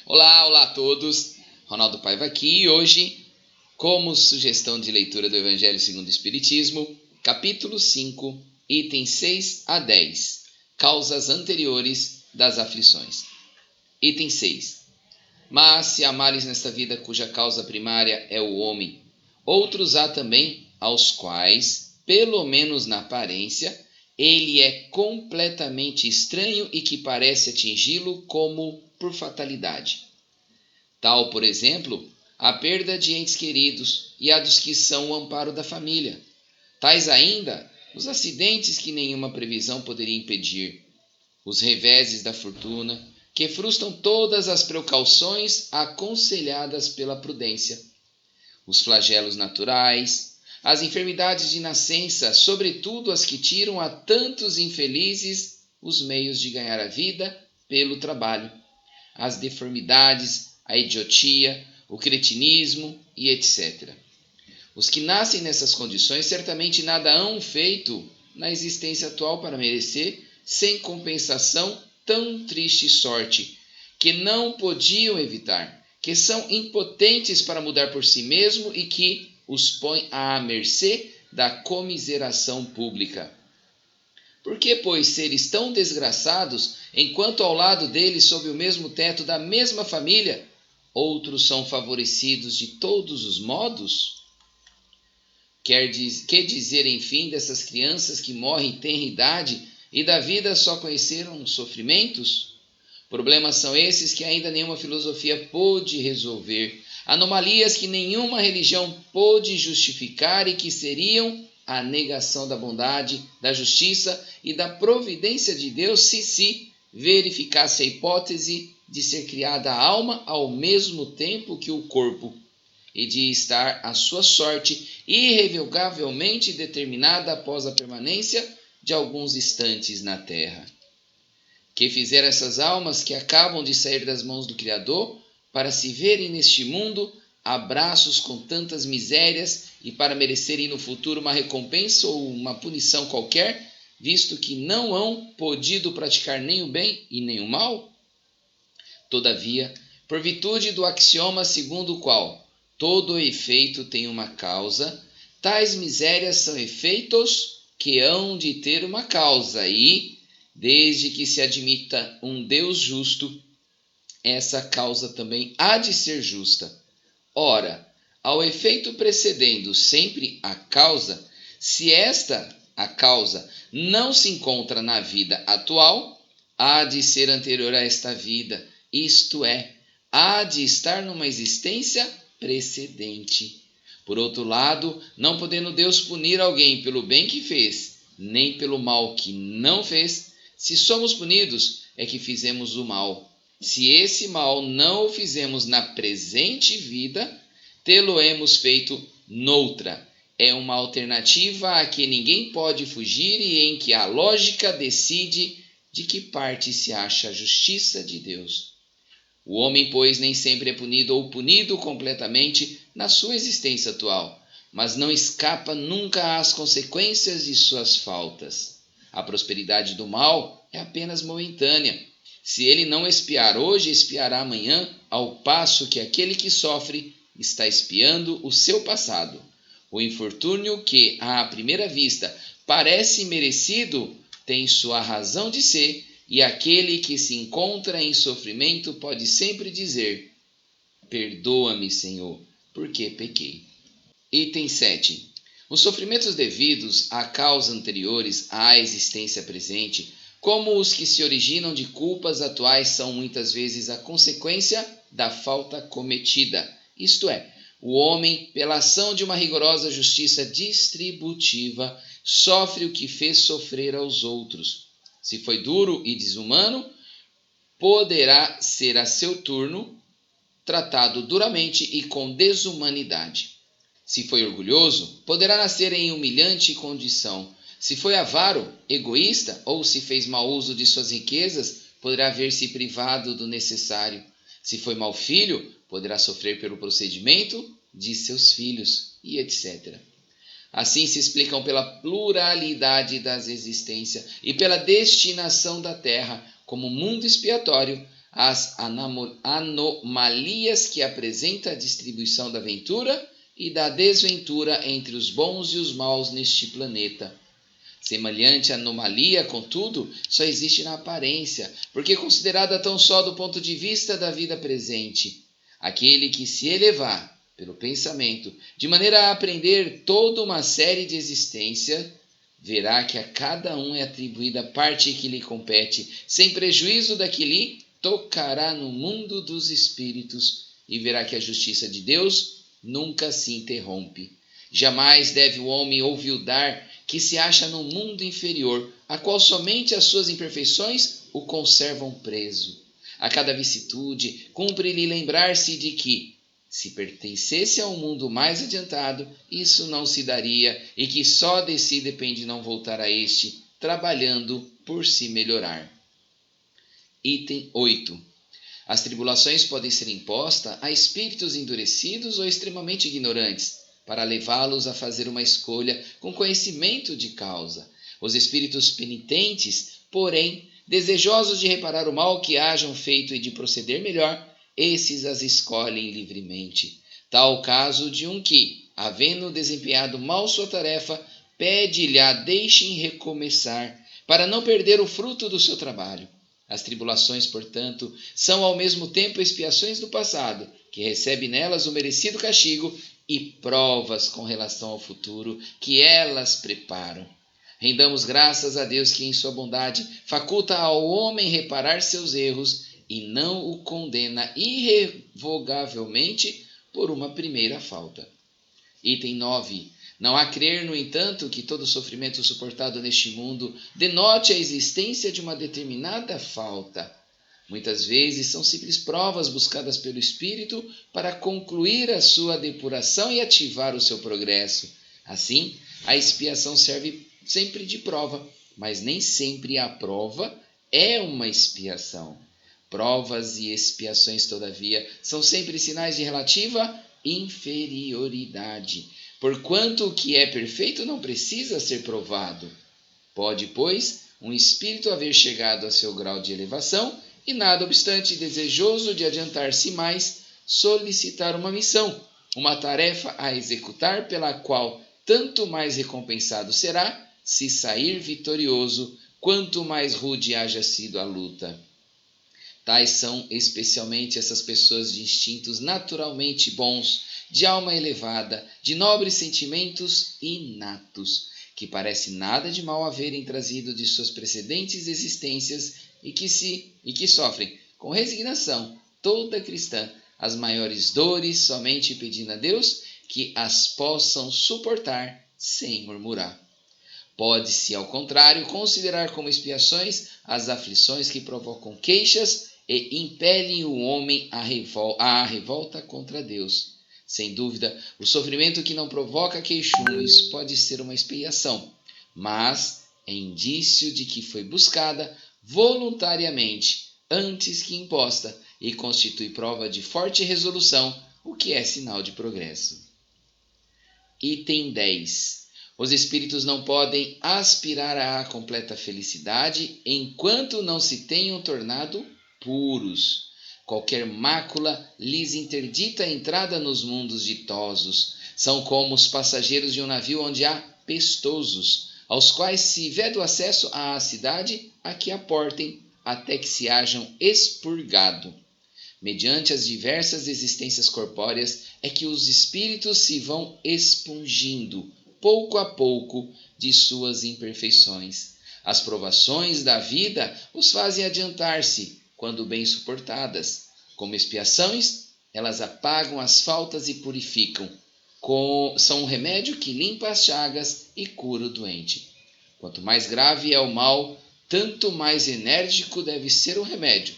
Olá a todos. Ronaldo Paiva aqui e hoje, como sugestão de leitura do Evangelho segundo o Espiritismo, capítulo 5, itens 6 a 10, causas anteriores das aflições. Item 6. Mas se há males nesta vida cuja causa primária é o homem, outros há também aos quais, pelo menos na aparência, ele é completamente estranho e que parece atingi-lo como por fatalidade. Tal, por exemplo, a perda de entes queridos e a dos que são o amparo da família. Tais ainda os acidentes que nenhuma previsão poderia impedir, os reveses da fortuna, que frustram todas as precauções aconselhadas pela prudência, os flagelos naturais, as enfermidades de nascença, sobretudo as que tiram a tantos infelizes os meios de ganhar a vida pelo trabalho, as deformidades, a idiotia, o cretinismo e etc. Os que nascem nessas condições certamente nada hão feito na existência atual para merecer, sem compensação, tão triste sorte, que não podiam evitar, que são impotentes para mudar por si mesmo e que os põe à mercê da comiseração pública. Por que, pois, seres tão desgraçados, enquanto ao lado deles, sob o mesmo teto da mesma família, outros são favorecidos de todos os modos? Que dizer, enfim, dessas crianças que morrem em tenra idade e da vida só conheceram sofrimentos? Problemas são esses que ainda nenhuma filosofia pôde resolver, anomalias que nenhuma religião pôde justificar e que seriam a negação da bondade, da justiça e da providência de Deus se verificasse a hipótese de ser criada a alma ao mesmo tempo que o corpo e de estar a sua sorte irrevogavelmente determinada após a permanência de alguns instantes na terra. Que fizeram essas almas que acabam de sair das mãos do Criador para se verem neste mundo abraços com tantas misérias e para merecerem no futuro uma recompensa ou uma punição qualquer, visto que não hão podido praticar nem o bem e nem o mal? Todavia, por virtude do axioma segundo o qual todo efeito tem uma causa, tais misérias são efeitos que hão de ter uma causa e, desde que se admita um Deus justo, essa causa também há de ser justa. Ora, ao efeito precedendo sempre a causa, se a causa, não se encontra na vida atual, há de ser anterior a esta vida, isto é, há de estar numa existência precedente. Por outro lado, não podendo Deus punir alguém pelo bem que fez, nem pelo mal que não fez, se somos punidos, é que fizemos o mal. Se esse mal não o fizemos na presente vida, tê-lo-emos feito noutra. É uma alternativa a que ninguém pode fugir e em que a lógica decide de que parte se acha a justiça de Deus. O homem, pois, nem sempre é punido ou punido completamente na sua existência atual, mas não escapa nunca às consequências de suas faltas. A prosperidade do mal é apenas momentânea. Se ele não espiar hoje, espiará amanhã, ao passo que aquele que sofre está espiando o seu passado. O infortúnio que, à primeira vista, parece merecido, tem sua razão de ser, e aquele que se encontra em sofrimento pode sempre dizer: perdoa-me, Senhor, porque pequei. Item 7. Os sofrimentos devidos a causas anteriores à existência presente, como os que se originam de culpas atuais, são muitas vezes a consequência da falta cometida, isto é, o homem, pela ação de uma rigorosa justiça distributiva, sofre o que fez sofrer aos outros. Se foi duro e desumano, poderá ser a seu turno tratado duramente e com desumanidade. Se foi orgulhoso, poderá nascer em humilhante condição. Se foi avaro, egoísta ou se fez mau uso de suas riquezas, poderá ver-se privado do necessário. Se foi mau filho, poderá sofrer pelo procedimento de seus filhos, e etc. Assim se explicam pela pluralidade das existências e pela destinação da terra como mundo expiatório as anomalias que apresenta a distribuição da ventura e da desventura entre os bons e os maus neste planeta. Semelhante anomalia, contudo, só existe na aparência, porque é considerada tão só do ponto de vista da vida presente. Aquele que se elevar pelo pensamento, de maneira a aprender toda uma série de existência, verá que a cada um é atribuída a parte que lhe compete, sem prejuízo da que lhe tocará no mundo dos espíritos, e verá que a justiça de Deus nunca se interrompe. Jamais deve o homem olvidar que se acha num mundo inferior, a qual somente as suas imperfeições o conservam preso. A cada vicissitude, cumpre-lhe lembrar-se de que, se pertencesse a um mundo mais adiantado, isso não se daria e que só de si depende não voltar a este, trabalhando por se melhorar. Item 8. As tribulações podem ser impostas a espíritos endurecidos ou extremamente ignorantes, para levá-los a fazer uma escolha com conhecimento de causa. Os espíritos penitentes, porém, desejosos de reparar o mal que hajam feito e de proceder melhor, esses as escolhem livremente. Tal o caso de um que, havendo desempenhado mal sua tarefa, pede-lhe a deixem recomeçar, para não perder o fruto do seu trabalho. As tribulações, portanto, são ao mesmo tempo expiações do passado, que recebe nelas o merecido castigo, e provas com relação ao futuro que elas preparam. Rendamos graças a Deus que, em sua bondade, faculta ao homem reparar seus erros e não o condena irrevogavelmente por uma primeira falta. Item 9. Não há crer, no entanto, que todo sofrimento suportado neste mundo denote a existência de uma determinada falta. Muitas vezes são simples provas buscadas pelo espírito para concluir a sua depuração e ativar o seu progresso. Assim, a expiação serve sempre de prova, mas nem sempre a prova é uma expiação. Provas e expiações, todavia, são sempre sinais de relativa inferioridade, porquanto o que é perfeito não precisa ser provado. Pode, pois, um espírito haver chegado a seu grau de elevação e, nada obstante, desejoso de adiantar-se mais, solicitar uma missão, uma tarefa a executar, pela qual tanto mais recompensado será, se sair vitorioso, quanto mais rude haja sido a luta. Tais são especialmente essas pessoas de instintos naturalmente bons, de alma elevada, de nobres sentimentos inatos, que parece nada de mal haverem trazido de suas precedentes existências e que sofrem, com resignação toda cristã, as maiores dores, somente pedindo a Deus que as possam suportar sem murmurar. Pode-se, ao contrário, considerar como expiações as aflições que provocam queixas e impelem o homem à revolta contra Deus. Sem dúvida, o sofrimento que não provoca queixumes pode ser uma expiação, mas é indício de que foi buscada voluntariamente, antes que imposta, e constitui prova de forte resolução, o que é sinal de progresso. Item 10. Os espíritos não podem aspirar à completa felicidade enquanto não se tenham tornado puros. Qualquer mácula lhes interdita a entrada nos mundos ditosos. São como os passageiros de um navio onde há pestosos, aos quais se veda o acesso à cidade a que aportem, até que se hajam expurgado. Mediante as diversas existências corpóreas é que os espíritos se vão expungindo, pouco a pouco, de suas imperfeições. As provações da vida os fazem adiantar-se, quando bem suportadas. Como expiações, elas apagam as faltas e purificam. São um remédio que limpa as chagas e cura o doente. Quanto mais grave é o mal, tanto mais enérgico deve ser o remédio.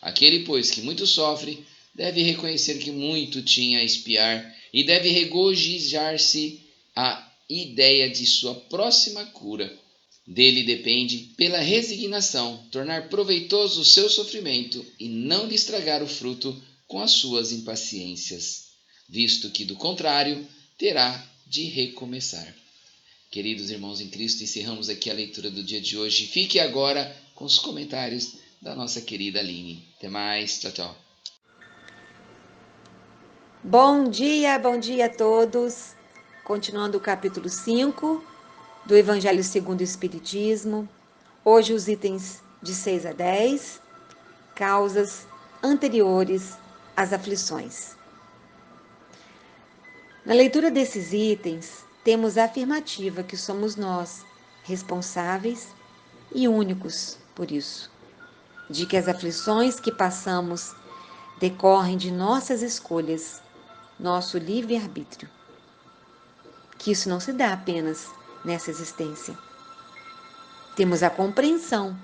Aquele, pois, que muito sofre, deve reconhecer que muito tinha a expiar e deve regozijar-se a ideia de sua próxima cura. Dele depende, pela resignação, tornar proveitoso o seu sofrimento e não lhe estragar o fruto com as suas impaciências, visto que, do contrário, terá de recomeçar. Queridos irmãos em Cristo, encerramos aqui a leitura do dia de hoje. Fique agora com os comentários da nossa querida Aline. Até mais, tchau, tchau. Bom dia a todos. Continuando o capítulo 5 do Evangelho segundo o Espiritismo. Hoje os itens de 6 a 10, causas anteriores às aflições. Na leitura desses itens, temos a afirmativa que somos nós responsáveis e únicos por isso, de que as aflições que passamos decorrem de nossas escolhas, nosso livre-arbítrio. Que isso não se dá apenas nessa existência. Temos a compreensão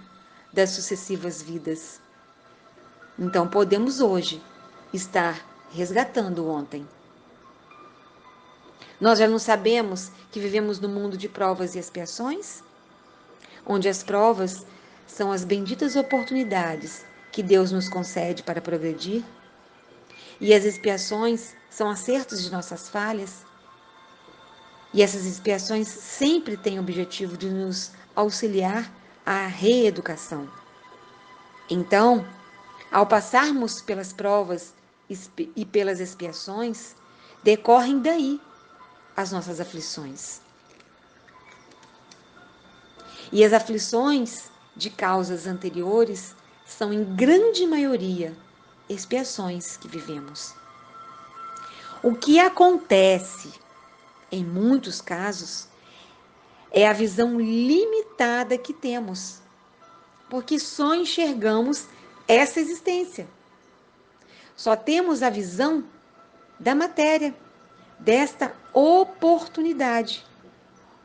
das sucessivas vidas. Então podemos hoje estar resgatando o ontem. Nós já não sabemos que vivemos no mundo de provas e expiações, onde as provas são as benditas oportunidades que Deus nos concede para progredir, e as expiações são acertos de nossas falhas. E essas expiações sempre têm o objetivo de nos auxiliar à reeducação. Então, ao passarmos pelas provas e pelas expiações, decorrem daí as nossas aflições. E as aflições de causas anteriores são, em grande maioria, expiações que vivemos. O que acontece, em muitos casos, é a visão limitada que temos, porque só enxergamos essa existência. Só temos a visão da matéria, desta oportunidade,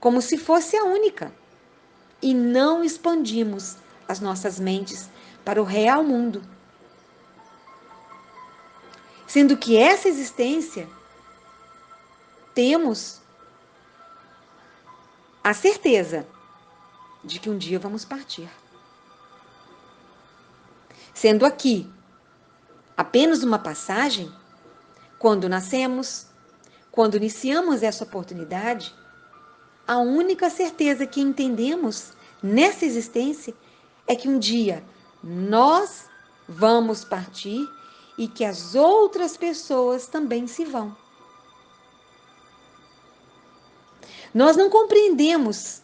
como se fosse a única, e não expandimos as nossas mentes para o real mundo. Sendo que essa existência temos a certeza de que um dia vamos partir. Sendo aqui apenas uma passagem, quando nascemos, quando iniciamos essa oportunidade, a única certeza que entendemos nessa existência é que um dia nós vamos partir e que as outras pessoas também se vão. Nós não compreendemos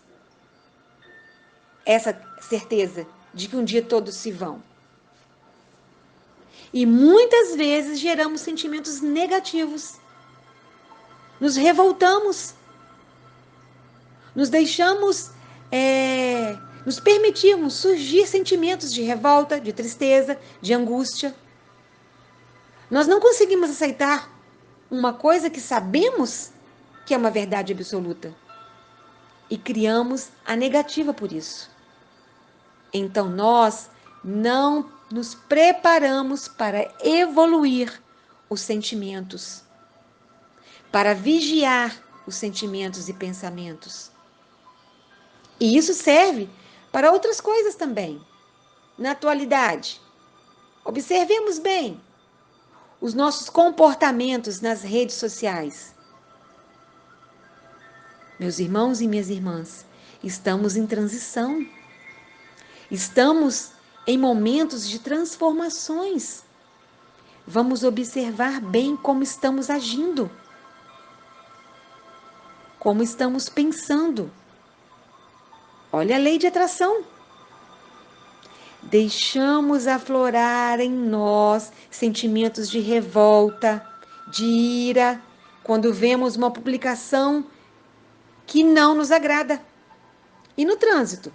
essa certeza de que um dia todos se vão. E muitas vezes geramos sentimentos negativos. Nos revoltamos. Nos deixamos, nos permitimos surgir sentimentos de revolta, de tristeza, de angústia. Nós não conseguimos aceitar uma coisa que sabemos que é uma verdade absoluta. E criamos a negativa por isso. Então nós não nos preparamos para evoluir os sentimentos, para vigiar os sentimentos e pensamentos. E isso serve para outras coisas também. Na atualidade, observemos bem os nossos comportamentos nas redes sociais. Meus irmãos e minhas irmãs, estamos em transição. Estamos em momentos de transformações. Vamos observar bem como estamos agindo, como estamos pensando. Olha a lei de atração. Deixamos aflorar em nós sentimentos de revolta, de ira, quando vemos uma publicação que não nos agrada. E no trânsito?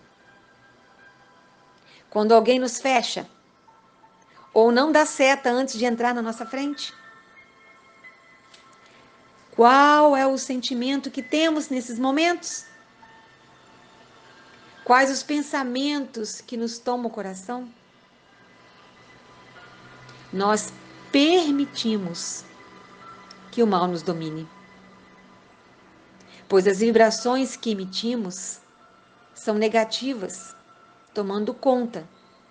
Quando alguém nos fecha ou não dá seta antes de entrar na nossa frente? Qual é o sentimento que temos nesses momentos? Quais os pensamentos que nos tomam o coração? Nós permitimos que o mal nos domine, pois as vibrações que emitimos são negativas, tomando conta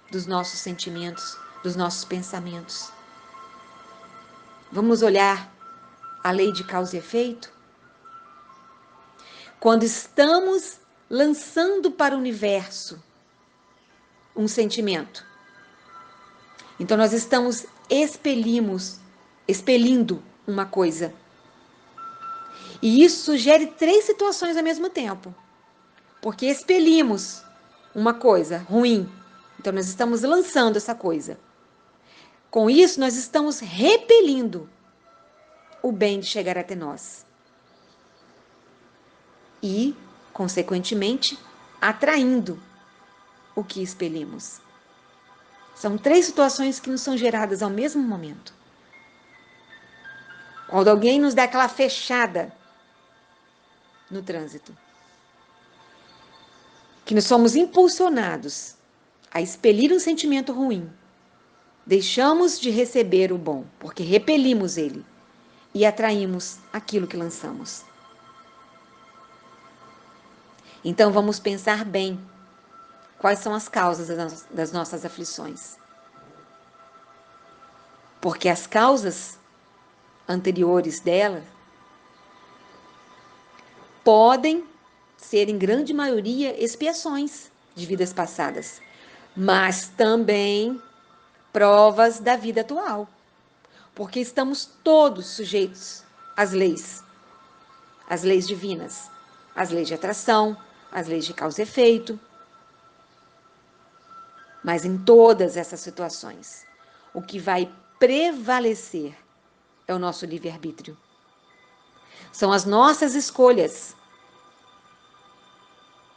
dos nossos sentimentos, dos nossos pensamentos. Vamos olhar a lei de causa e efeito? Quando estamos lançando para o universo um sentimento, Então nós estamos expelindo uma coisa. E isso sugere 3 situações ao mesmo tempo. Porque expelimos uma coisa ruim. Então nós estamos lançando essa coisa. Com isso, nós estamos repelindo o bem de chegar até nós. E, consequentemente, atraindo o que expelimos. São 3 situações que nos são geradas ao mesmo momento. Quando alguém nos dá aquela fechada no trânsito, que nós somos impulsionados a expelir um sentimento ruim, deixamos de receber o bom, porque repelimos ele e atraímos aquilo que lançamos. Então vamos pensar bem quais são as causas das nossas aflições. Porque as causas anteriores dela podem ser, em grande maioria, expiações de vidas passadas, mas também provas da vida atual. Porque estamos todos sujeitos às leis divinas, às leis de atração, às leis de causa e efeito. Mas em todas essas situações, o que vai prevalecer é o nosso livre-arbítrio. São as nossas escolhas.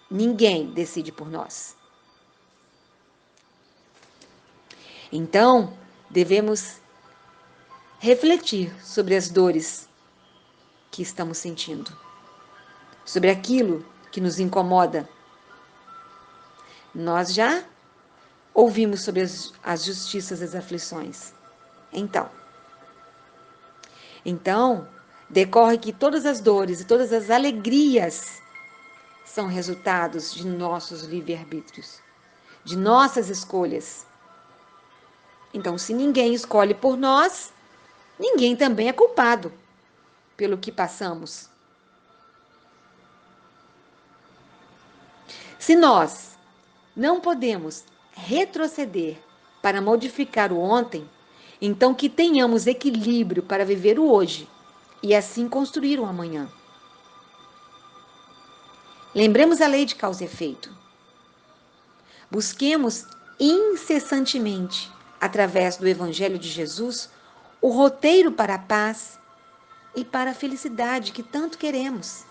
Ninguém decide por nós. Então, devemos refletir sobre as dores que estamos sentindo, sobre aquilo que nos incomoda. Nós já ouvimos sobre as justiças e as aflições. Então, decorre que todas as dores e todas as alegrias são resultados de nossos livre-arbítrios, de nossas escolhas. Então, se ninguém escolhe por nós, ninguém também é culpado pelo que passamos. Se nós não podemos retroceder para modificar o ontem, então que tenhamos equilíbrio para viver o hoje e assim construir o amanhã. Lembremos a lei de causa e efeito. Busquemos incessantemente, através do Evangelho de Jesus, o roteiro para a paz e para a felicidade que tanto queremos.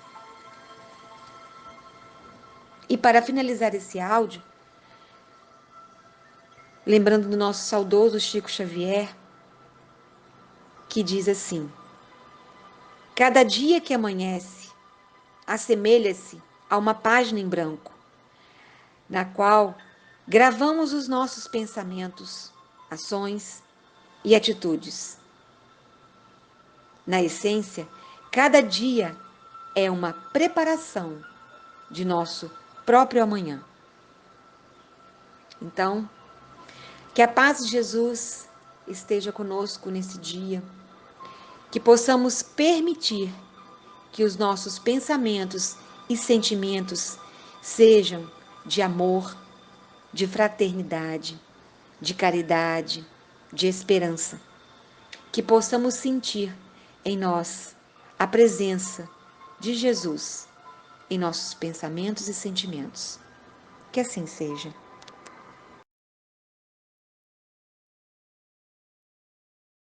E para finalizar esse áudio, lembrando do nosso saudoso Chico Xavier, que diz assim: cada dia que amanhece assemelha-se a uma página em branco, na qual gravamos os nossos pensamentos, ações e atitudes. Na essência, cada dia é uma preparação de nosso próprio amanhã. Então, que a paz de Jesus esteja conosco nesse dia, que possamos permitir que os nossos pensamentos e sentimentos sejam de amor, de fraternidade, de caridade, de esperança. Que possamos sentir em nós a presença de Jesus em nossos pensamentos e sentimentos. Que assim seja.